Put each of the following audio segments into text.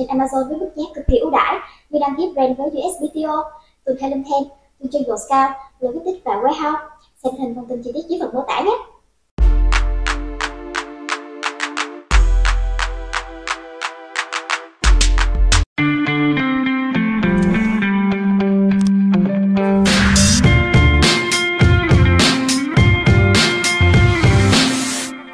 trên Amazon với mức giá cực kỳ ưu đãi như đăng ký brand với USPTO, từ Helen Hand, từ trên Scout, logistics và warehouse. Xem hình thông tin chi tiết dưới phần mô tả nhé.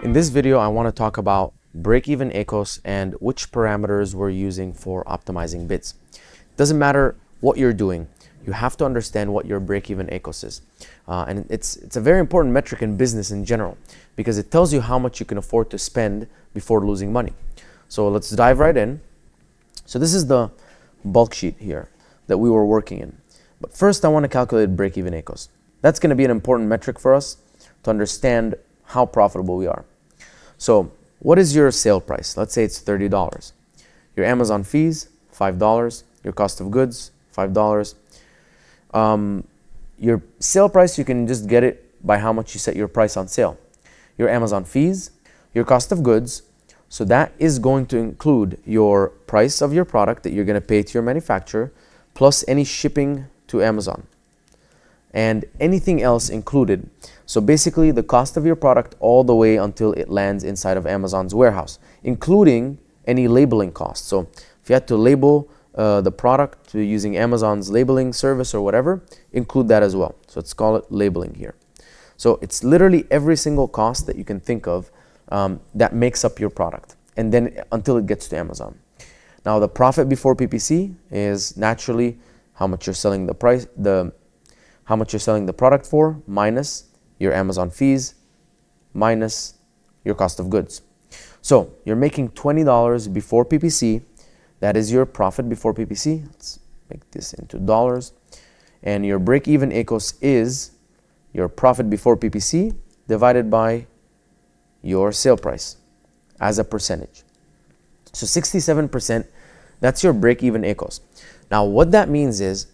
In this video, I want to talk about break-even ACoS and which parameters we're using for optimizing bids. It doesn't matter what you're doing, you have to understand what your break-even ACoS is. And it's a very important metric in business in general because it tells you how much you can afford to spend before losing money. So let's dive right in. So this is the bulk sheet here that we were working in. But first, I want to calculate break-even ACoS. That's going to be an important metric for us to understand how profitable we are. So what is your sale price? Let's say it's $30. Your Amazon fees, $5. Your cost of goods, $5. Your sale price, you can just get it by how much you set your price on sale. Your Amazon fees, your cost of goods. So that is going to include your price of your product that you're going to pay to your manufacturer, plus any shipping to Amazon and anything else included. So basically the cost of your product all the way until it lands inside of Amazon's warehouse, including any labeling costs. So if you had to label the product using Amazon's labeling service or whatever, include that as well. So let's call it labeling here. So it's literally every single cost that you can think of that makes up your product, and then until it gets to Amazon. Now the profit before PPC is naturally how much you're selling how much you're selling the product for minus your Amazon fees minus your cost of goods. So you're making $20 before PPC. That is your profit before PPC. Let's make this into dollars. And your break-even ACoS is your profit before PPC divided by your sale price as a percentage. So 67%, that's your break-even ACoS. Now what that means is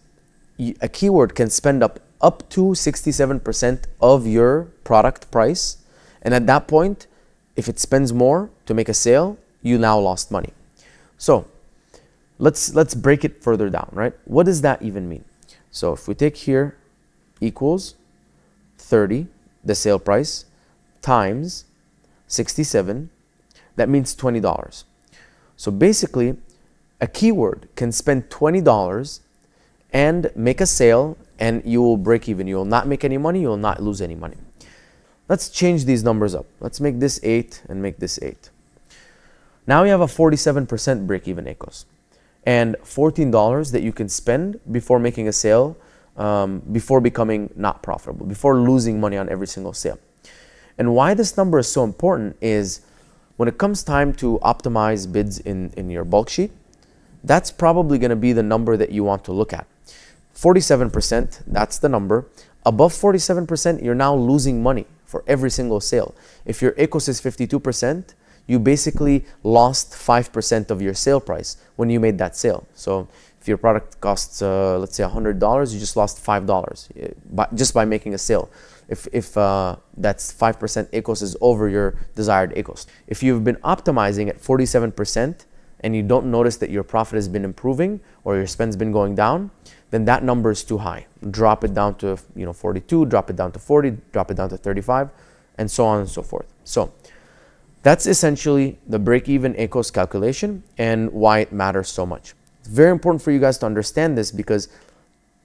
a keyword can spend up to 67% of your product price, and at that point, if it spends more to make a sale, you now lost money. So let's break it further down, right? What does that even mean? So if we take here equals 30, the sale price, times 67, that means $20. So basically, a keyword can spend $20 and make a sale, and you will break even. You will not make any money, you will not lose any money. Let's change these numbers up. Let's make this 8 and make this 8. Now we have a 47% break-even ACoS and $14 that you can spend before making a sale, before becoming not profitable, before losing money on every single sale. And why this number is so important is when it comes time to optimize bids in your bulk sheet, that's probably going to be the number that you want to look at. 47%, that's the number. Above 47%, you're now losing money for every single sale. If your ACoS is 52%, you basically lost 5% of your sale price when you made that sale. So if your product costs, let's say $100, you just lost $5 just by making a sale. If that's 5% ACoS is over your desired ACoS. If you've been optimizing at 47% and you don't notice that your profit has been improving or your spend's been going down, then that number is too high. Drop it down to 42, drop it down to 40, drop it down to 35, and so on and so forth. So that's essentially the break-even ACoS calculation and why it matters so much. It's very important for you guys to understand this because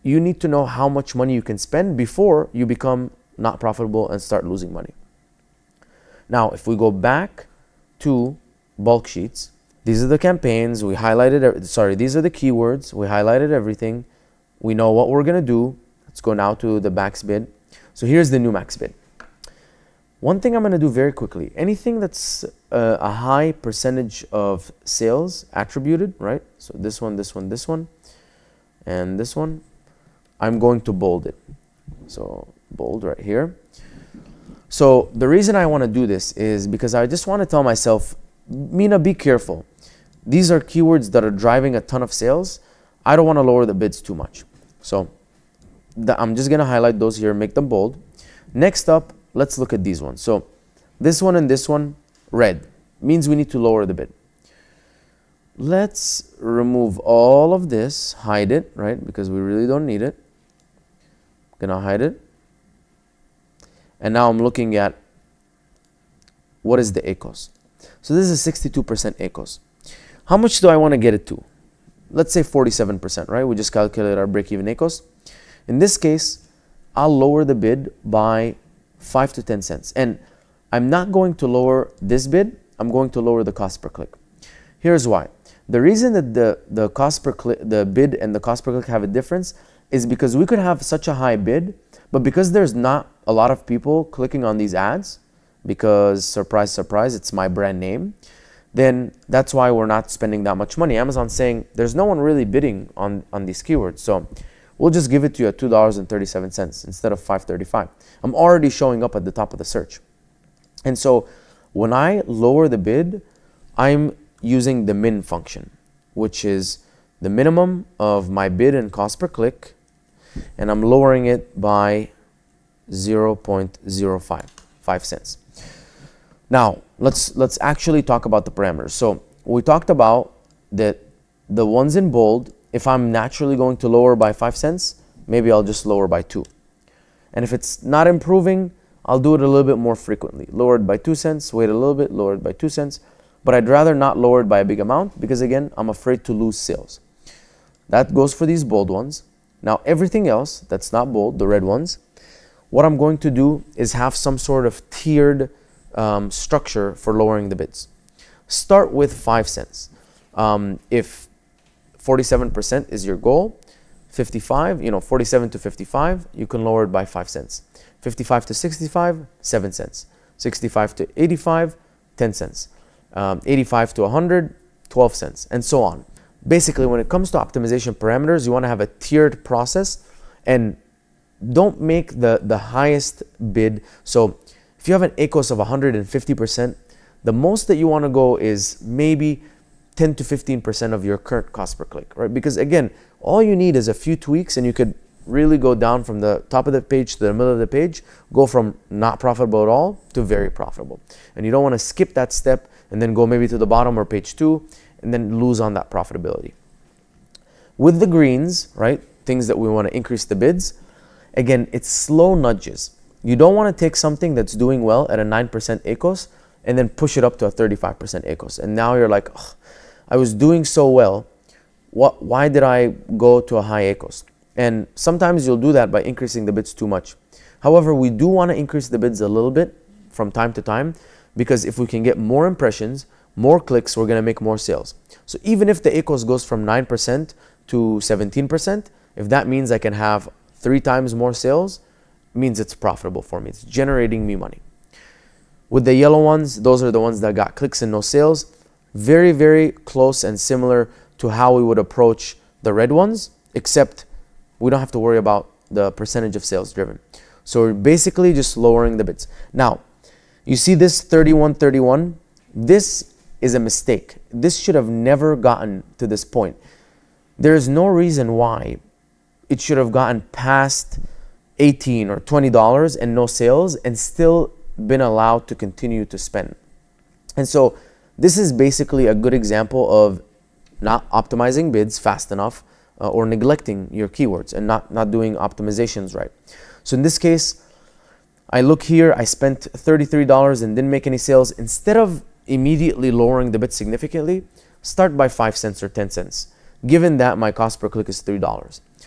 you need to know how much money you can spend before you become not profitable and start losing money. Now, if we go back to bulk sheets, these are the campaigns, we highlighted, these are the keywords, we highlighted everything. We know what we're gonna do. Let's go now to the max bid. So here's the new max bid. One thing I'm gonna do very quickly, anything that's a high percentage of sales attributed, right? So this one, this one, this one, and this one, I'm going to bold it. So bold right here. So the reason I wanna do this is because I just wanna tell myself, Mina, be careful. These are keywords that are driving a ton of sales. I don't wanna lower the bids too much. So I'm just gonna highlight those here, make them bold. Next up, let's look at these ones. So this one and this one, red, means we need to lower the bid. let's remove all of this, hide it, right? Because we really don't need it. Gonna hide it. And now I'm looking at what is the ACOS. So this is 62% ACOS. How much do I want to get it to? Let's say 47%, right? We just calculate our break-even ACOS. In this case, I'll lower the bid by 5 to 10 cents. And I'm not going to lower this bid. I'm going to lower the cost per click. Here's why. The reason that the cost per click, the bid and the cost per click have a difference is because we could have such a high bid, but because there's not a lot of people clicking on these ads, because surprise, surprise, it's my brand name, then that's why we're not spending that much money. Amazon's saying there's no one really bidding on these keywords. So we'll just give it to you at $2.37 instead of $5.35. I'm already showing up at the top of the search. And so when I lower the bid, I'm using the min function, which is the minimum of my bid and cost per click, and I'm lowering it by 0.05 cents. Now, let's actually talk about the parameters. So we talked about that the ones in bold, if I'm naturally going to lower by 5 cents, maybe I'll just lower by 2. And if it's not improving, I'll do it a little bit more frequently. Lower it by 2 cents, wait a little bit, lower it by 2 cents. But I'd rather not lower it by a big amount because, again, I'm afraid to lose sales. That goes for these bold ones. Now, everything else that's not bold, the red ones, what I'm going to do is have some sort of tiered structure for lowering the bids. Start with 5 cents. If 47% is your goal, 47 to 55, you can lower it by 5 cents. 55 to 65, 7 cents. 65 to 85, 10 cents. 85 to 100, 12 cents, and so on. Basically, when it comes to optimization parameters, you want to have a tiered process and don't make the highest bid. So if you have an ACOS of 150%, the most that you want to go is maybe 10 to 15% of your current cost per click, right? Because again, all you need is a few tweaks and you could really go down from the top of the page to the middle of the page, go from not profitable at all to very profitable. And you don't want to skip that step and then go maybe to the bottom or page 2 and then lose on that profitability. With the greens, right, things that we want to increase the bids, again, it's slow nudges. You don't want to take something that's doing well at a 9% ACOS and then push it up to a 35% ACOS. And now you're like, oh, I was doing so well. Why did I go to a high ACOS? And sometimes you'll do that by increasing the bids too much. However, we do want to increase the bids a little bit from time to time because if we can get more impressions, more clicks, we're going to make more sales. So even if the ACOS goes from 9% to 17%, if that means I can have 3 times more sales, it means it's profitable for me. It's generating me money. With the yellow ones, those are the ones that got clicks and no sales. Very, very close and similar to how we would approach the red ones, except we don't have to worry about the percentage of sales driven. So we're basically just lowering the bids. Now, you see this 31.31? This is a mistake. This should have never gotten to this point. There is no reason why it should have gotten past $18 or $20 and no sales and still been allowed to continue to spend. And so this is basically a good example of not optimizing bids fast enough or neglecting your keywords and not doing optimizations right. So in this case, I look here, I spent $33 and didn't make any sales. Instead of immediately lowering the bid significantly, start by 5 cents or 10 cents, given that my cost per click is $3.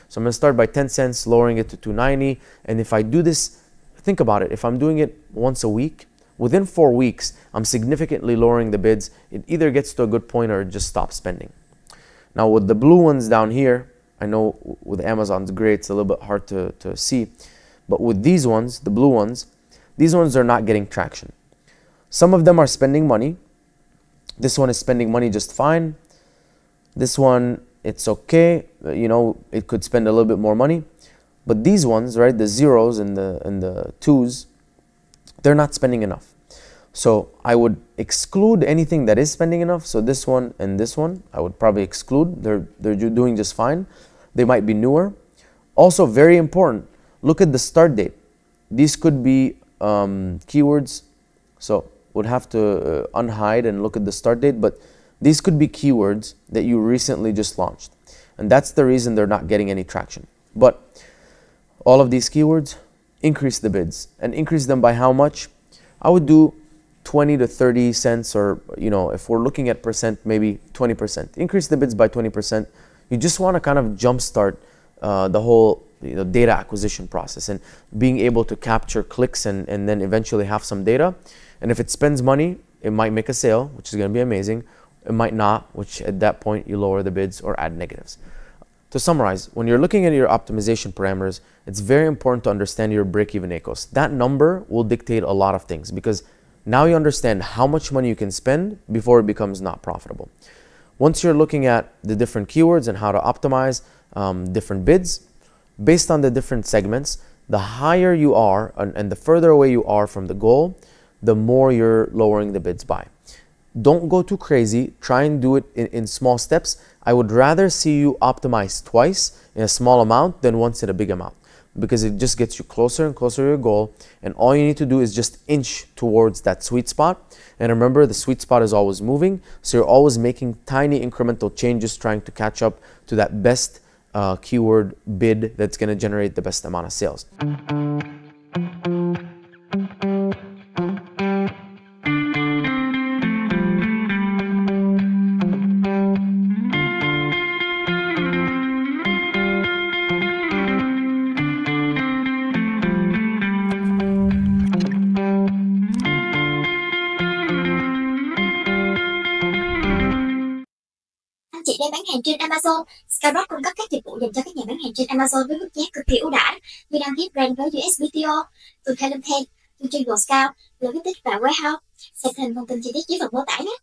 So I'm going to start by 10 cents, lowering it to $2.90. And if I do this, think about it. If I'm doing it once a week, within 4 weeks, I'm significantly lowering the bids. It either gets to a good point or it just stops spending. Now with the blue ones down here, I know with Amazon's gray, it's a little bit hard to see. But with these ones, the blue ones, these ones are not getting traction. Some of them are spending money. This one is spending money just fine. This one, it's okay. It could spend a little bit more money. But these ones, right, the zeros and the twos, they're not spending enough. So I would exclude anything that is spending enough. So this one and this one, I would probably exclude. They're doing just fine. They might be newer. Also, very important, look at the start date. These could be keywords. So would have to unhide and look at the start date. But These could be keywords that you recently just launched. And that's the reason they're not getting any traction. But all of these keywords, increase the bids. And increase them by how much? I would do 20 to 30 cents, or if we're looking at percent, maybe 20%. Increase the bids by 20%. You just want to kind of jumpstart the whole data acquisition process and being able to capture clicks and then eventually have some data. And if it spends money, it might make a sale, which is going to be amazing. It might not, which at that point you lower the bids or add negatives. To summarize, when you're looking at your optimization parameters, it's very important to understand your break-even ACOS. That number will dictate a lot of things, because now you understand how much money you can spend before it becomes not profitable. Once you're looking at the different keywords and how to optimize different bids, based on the different segments, the higher you are and the further away you are from the goal, the more you're lowering the bids by. Don't go too crazy. Try and do it in small steps. I would rather see you optimize twice in a small amount than once in a big amount, because it just gets you closer and closer to your goal. And all you need to do is just inch towards that sweet spot. And remember, the sweet spot is always moving. So you're always making tiny incremental changes, trying to catch up to that best keyword bid that's going to generate the best amount of sales. Anh chị đang bán hàng trên Amazon. Skyrock cung cấp các dịch vụ dành cho các nhà bán hàng trên Amazon với mức giá cực kỳ ưu đãi như đăng ký brand với USBTO, từ Tham, chương trình discount, logistics và warehouse. Xem thêm thông tin chi tiết dưới phần mô tả nhé.